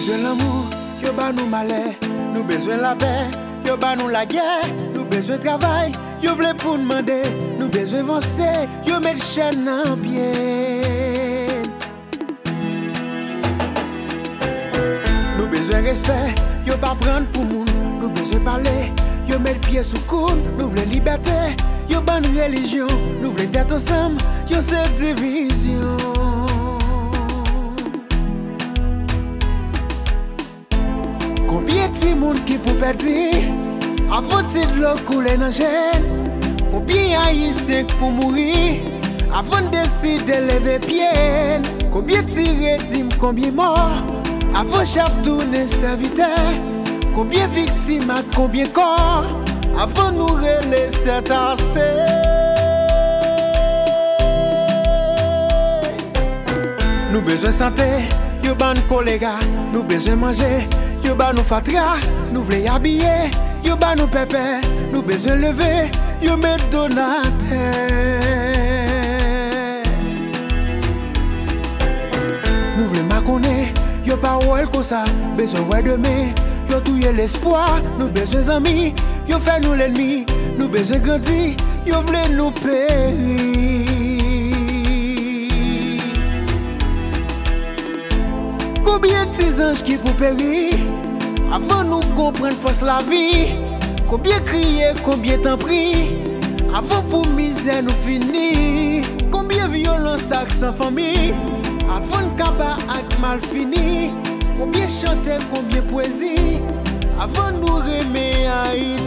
besoin l'amour, yo ba nous malais. Nous besoin la paix, yo ba nous la guerre. Nous besoin travail, yo vle pour demander. Nous besoin avancer, yo met chaîne en pied. Nous besoin respect, yo pas prendre pour moun. Nous besoin parler, yo met pied sous coude. Nous voulons liberté, yo ban religion. Nous voulons être ensemble, yo cette division. Combien de monde qui pour perdre avant de l'eau couler dans gêne? Combien haïtiens pour mourir avant de décider de lever pied? Combien tirés d'hymnes, combien morts avant chef tourner serviteur? Combien victimes à combien corps avant nous relaisser tasser? Nous besoin santé, yo ban collègues, nous besoin manger, yo ban nous fatra, nous voulons habiller, yo ban nous pépé, nous besoin lever, yo met donateur. Nous voulons ma connaître, yo pas ouais comme ça, besoin ouais demain, yo touyer l'espoir, nous besoin amis, yo fait nous l'ennemi, nous besoin grandir, yo voulons nous périr. Combien de petits anges qui pour périr avant nous comprendre force la vie? Combien crier, combien t'en prie avant pour misère nous finir? Combien violence avec sans famille avant de cabas avec mal fini? Combien chanter, combien poésie avant nous remettre Haïti?